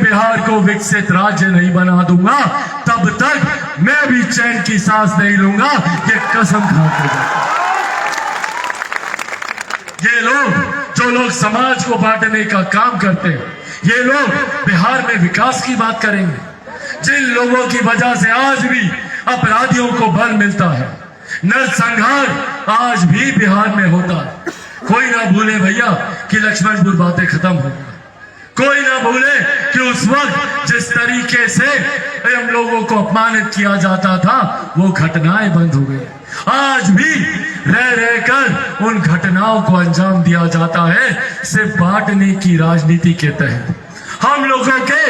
बिहार को विकसित राज्य नहीं बना दूंगा तब तक मैं भी चैन की सांस नहीं लूंगा, ये कसम खाते हैं। ये लोग समाज को बांटने का काम करते हैं, ये लोग बिहार में विकास की बात करेंगे। जिन लोगों की वजह से आज भी अपराधियों को बल मिलता है, नरसंहार आज भी बिहार में होता है। कोई ना भूले भैया कि लक्ष्मणपुर बातें खत्म हो गई। कोई ना भूले कि उस वक्त जिस तरीके से हम लोगों को अपमानित किया जाता था वो घटनाएं बंद हो गई। आज भी रह रहकर उन घटनाओं को अंजाम दिया जाता है सिर्फ बांटने की राजनीति के तहत। हम लोगों के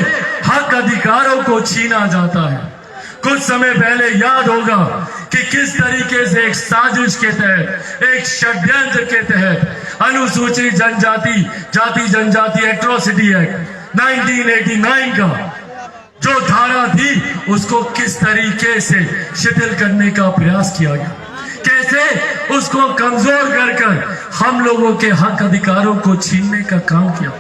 हक अधिकारों को छीना जाता है। कुछ समय पहले याद होगा कि किस तरीके से एक साजिश के तहत, एक षड्यंत्र के तहत अनुसूचित जनजाति जाति जनजाति एट्रोसिटी एक्ट 1989 का जो धारा थी उसको किस तरीके से शिथिल करने का प्रयास किया गया, कैसे उसको कमजोर कर हम लोगों के हक अधिकारों को छीनने का काम किया।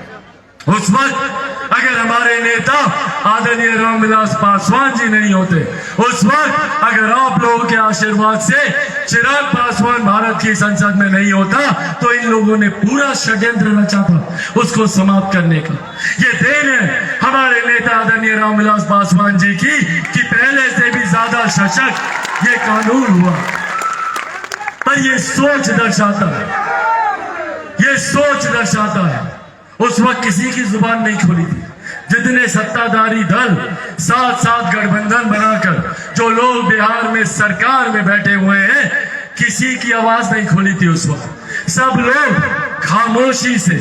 उस वक्त अगर हमारे नेता आदरणीय रामविलास पासवान जी नहीं होते, उस वक्त अगर आप लोगों के आशीर्वाद से चिराग पासवान भारत की संसद में नहीं होता तो इन लोगों ने पूरा षड्यंत्र रचा था उसको समाप्त करने का। ये देन है हमारे नेता आदरणीय रामविलास पासवान जी की कि पहले से भी ज्यादा सशक्त ये कानून हुआ। पर ये सोच दर्शाता है, ये सोच दर्शाता है उस वक्त किसी की जुबान नहीं खोली थी। जितने सत्ताधारी दल साथ साथ गठबंधन बनाकर जो लोग बिहार में सरकार में बैठे हुए हैं, किसी की आवाज नहीं खोली थी उस वक्त। सब लोग खामोशी से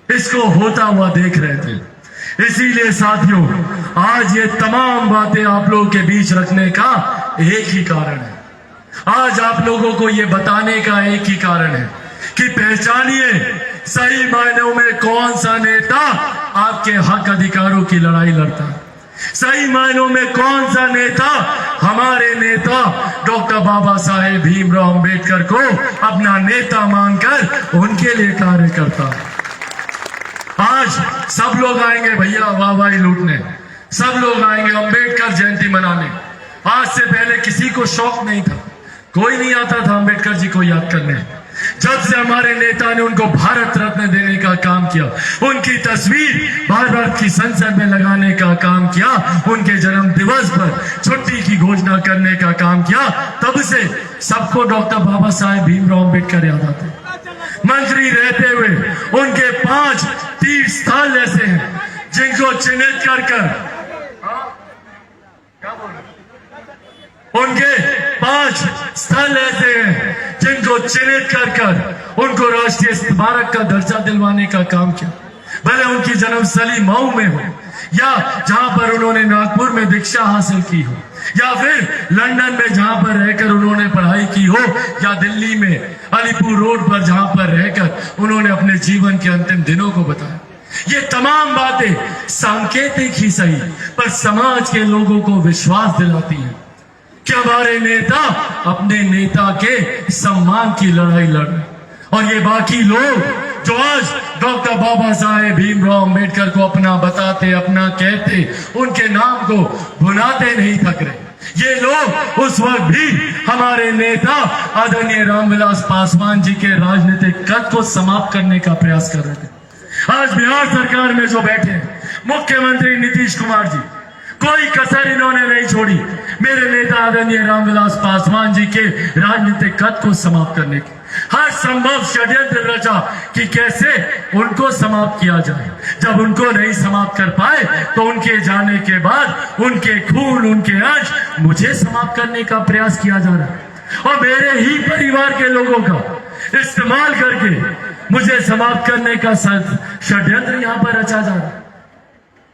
इसको होता हुआ देख रहे थे। इसीलिए साथियों, आज ये तमाम बातें आप लोगों के बीच रखने का एक ही कारण है। आज आप लोगों को ये बताने का एक ही कारण है कि पहचानिए सही मायनों में कौन सा नेता आपके हक अधिकारों की लड़ाई लड़ता है। सही मायनों में कौन सा नेता हमारे नेता डॉक्टर बाबा साहेब भीमराव अंबेडकर को अपना नेता मानकर उनके लिए कार्य करता है। आज सब लोग आएंगे भैया वाहवाही लूटने, सब लोग आएंगे अंबेडकर जयंती मनाने। आज से पहले किसी को शौक नहीं था, कोई नहीं आता था अंबेडकर जी को याद करने। जब से हमारे नेता ने उनको भारत रत्न देने का काम किया, उनकी तस्वीर भारत की संसद में लगाने का काम किया, उनके जन्म दिवस पर छुट्टी की घोषणा करने का काम किया, तब से सबको डॉक्टर बाबा साहेब भीमराव अंबेडकर याद आते। मंत्री रहते हुए उनके 5 तीर्थ स्थल ऐसे हैं जिनको चिन्हित कर उनके 5 स्थल ऐसे हैं जिनको चिन्हित कर उनको राष्ट्रीय स्मारक का दर्जा दिलवाने का काम किया। भले उनकी जन्मस्थली मऊ में हो, या जहां पर उन्होंने नागपुर में दीक्षा हासिल की हो, या फिर लंदन में जहां पर रहकर उन्होंने पढ़ाई की हो, या दिल्ली में अलीपुर रोड पर जहां पर रहकर उन्होंने अपने जीवन के अंतिम दिनों को बताया। ये तमाम बातें सांकेतिक ही सही पर समाज के लोगों को विश्वास दिलाती है कि हमारे नेता अपने नेता के सम्मान की लड़ाई लड़ रहे। और ये बाकी लोग जो आज डॉक्टर बाबा साहेब भीमराव अंबेडकर को अपना बताते, अपना कहते, उनके नाम को भुनाते नहीं थक रहे। ये लोग उस वक्त भी हमारे नेता आदरणीय रामविलास पासवान जी के राजनीतिक कद को समाप्त करने का प्रयास कर रहे थे। आज बिहार सरकार में जो बैठे हैं मुख्यमंत्री नीतीश कुमार जी, कोई कसर इन्होंने नहीं छोड़ी मेरे नेता आदरणीय रामविलास पासवान जी के राजनीतिक कद को समाप्त करने की। हर संभव षड्यंत्र रचा कि कैसे उनको समाप्त किया जाए। जब उनको नहीं समाप्त कर पाए तो उनके जाने के बाद उनके खून, उनके अंश मुझे समाप्त करने का प्रयास किया जा रहा है और मेरे ही परिवार के लोगों का इस्तेमाल करके मुझे समाप्त करने का षड्यंत्र यहां पर रचा जा रहा है।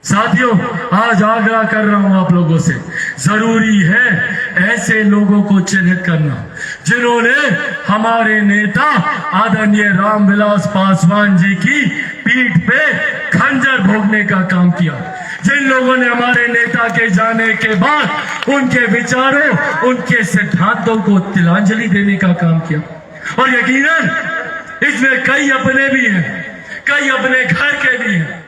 साथियों, आज आग्रह कर रहा हूं आप लोगों से, जरूरी है ऐसे लोगों को चिन्हित करना जिन्होंने हमारे नेता आदरणीय रामविलास पासवान जी की पीठ पे खंजर भोगने का काम किया, जिन लोगों ने हमारे नेता के जाने के बाद उनके विचारों, उनके सिद्धांतों को तिलांजलि देने का काम किया। और यकीनन इसमें कई अपने भी हैं, कई अपने घर के भी हैं,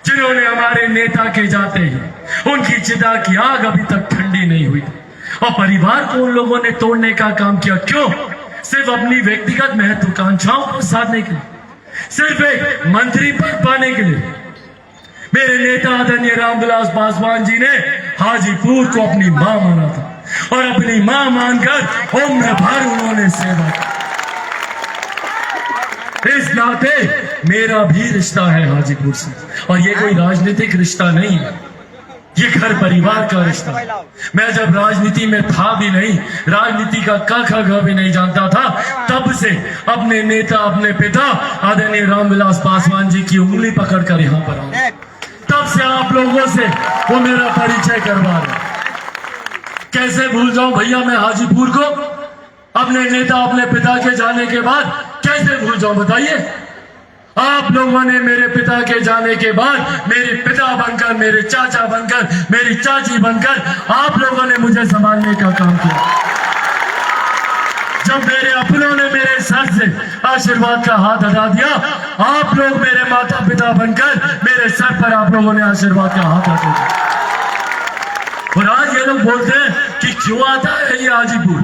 जिन्होंने जिन्होंने हमारे नेता के जाते ही उनकी चिता की आग अभी तक ठंडी नहीं हुई और परिवार को उन लोगों ने तोड़ने का काम किया। क्यों? सिर्फ अपनी व्यक्तिगत महत्वाकांक्षाओं को साधने के लिए, सिर्फ एक मंत्री पद पाने के लिए। मेरे नेता आदरणीय रामविलास पासवान जी ने हाजीपुर को अपनी मां माना था और अपनी मां मानकर उम्र भर उन्होंने सेवा की। इस नाते मेरा भी रिश्ता है हाजीपुर से, और ये कोई राजनीतिक रिश्ता नहीं है, ये घर परिवार का रिश्ता है। मैं जब राजनीति में था भी नहीं, राजनीति का क ख ग भी नहीं जानता था, तब से अपने नेता, अपने पिता आदरणीय रामविलास पासवान जी की उंगली पकड़कर यहाँ पर आऊं। तब से आप लोगों से वो मेरा परिचय करवा रहे। कैसे भूल जाऊं भैया मैं हाजीपुर को? अपने नेता, अपने पिता के जाने के बाद कैसे भूल जाऊं बताइए? आप लोगों ने मेरे पिता के जाने के बाद मेरे पिता बनकर, मेरे चाचा बनकर, मेरी चाची बनकर आप लोगों ने मुझे संभालने का काम किया। जब मेरे अपनों ने मेरे सर से आशीर्वाद का हाथ हटा दिया, आप लोग मेरे माता पिता बनकर मेरे सर पर आप लोगों ने आशीर्वाद का हाथ हटा दिया। और आज ये लोग बोलते हैं कि क्यों आता है ये हाजीपुर,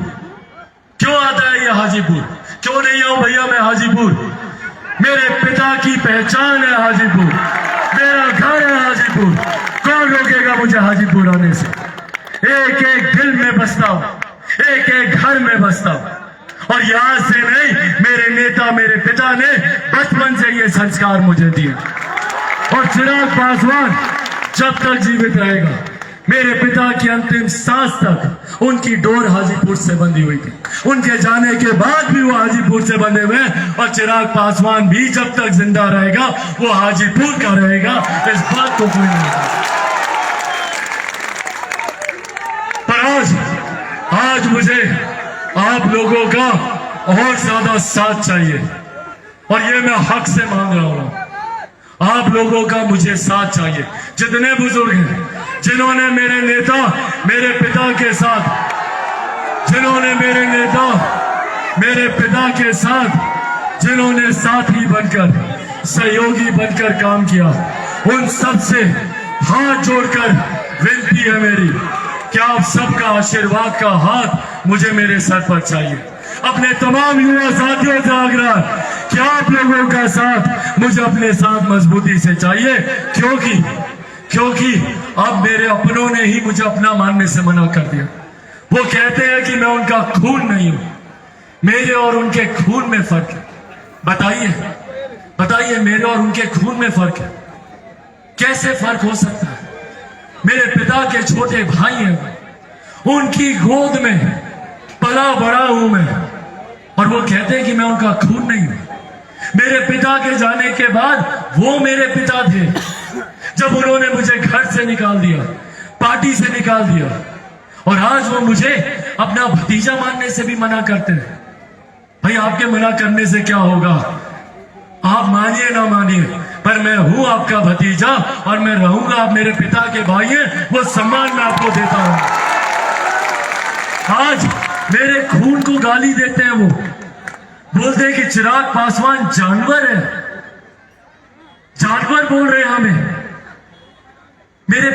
क्यों आता है ये हाजीपुर? क्यों नहीं आऊं भैया मैं हाजीपुर? मेरे पिता की पहचान है हाजीपुर, मेरा घर है हाजीपुर। कौन रोकेगा मुझे हाजीपुर आने से? एक एक दिल में बसता हूं, एक एक घर में बसता हूं। और यहां से नहीं, मेरे नेता, मेरे पिता ने बचपन से ये संस्कार मुझे दिए। और चिराग पासवान जब तक जीवित रहेगा, मेरे पिता की अंतिम सांस तक उनकी डोर हाजीपुर से बंधी हुई थी। उनके जाने के बाद भी वो हाजीपुर से बंधे हुए हैं, और चिराग पासवान भी जब तक जिंदा रहेगा वो हाजीपुर का रहेगा, इस बात को कोई नहीं कहता। पर आज मुझे आप लोगों का और ज्यादा साथ चाहिए, और ये मैं हक से मांग रहा हूं। आप लोगों का मुझे साथ चाहिए। जितने बुजुर्ग हैं, जिन्होंने मेरे नेता, मेरे पिता के साथ, जिन्होंने मेरे नेता, मेरे पिता के साथ, जिन्होंने साथी बनकर, सहयोगी बनकर काम किया, उन सब से हाथ जोड़कर विनती है मेरी कि आप सबका आशीर्वाद का हाथ मुझे मेरे सर पर चाहिए। अपने तमाम युवा साथियों से आग्रह कि आप लोगों का साथ मुझे अपने साथ मजबूती से चाहिए, क्योंकि अब मेरे अपनों ने ही मुझे अपना मानने से मना कर दिया। वो कहते हैं कि मैं उनका खून नहीं हूं। मेरे और उनके खून में फर्क है। बताइए मेरे और उनके खून में फर्क है, कैसे फर्क हो सकता है? मेरे पिता के छोटे भाई हैं, उनकी गोद में पला बड़ा हूं मैं, और वो कहते हैं कि मैं उनका खून नहीं हूं। मेरे पिता के जाने के बाद वो मेरे पिता थे जब उन्होंने मुझे घर से निकाल दिया, पार्टी से निकाल दिया, और आज वो मुझे अपना भतीजा मानने से भी मना करते हैं। भाई आपके मना करने से क्या होगा? आप मानिए ना मानिए, पर मैं हूं आपका भतीजा और मैं रहूंगा। आप मेरे पिता के भाई हैं, वो सम्मान मैं आपको देता हूं। आज मेरे खून को गाली देते हैं, वो बोलते हैं कि चिराग पासवान जानवर है, जानवर बोल रहे हैं हमें। मेरे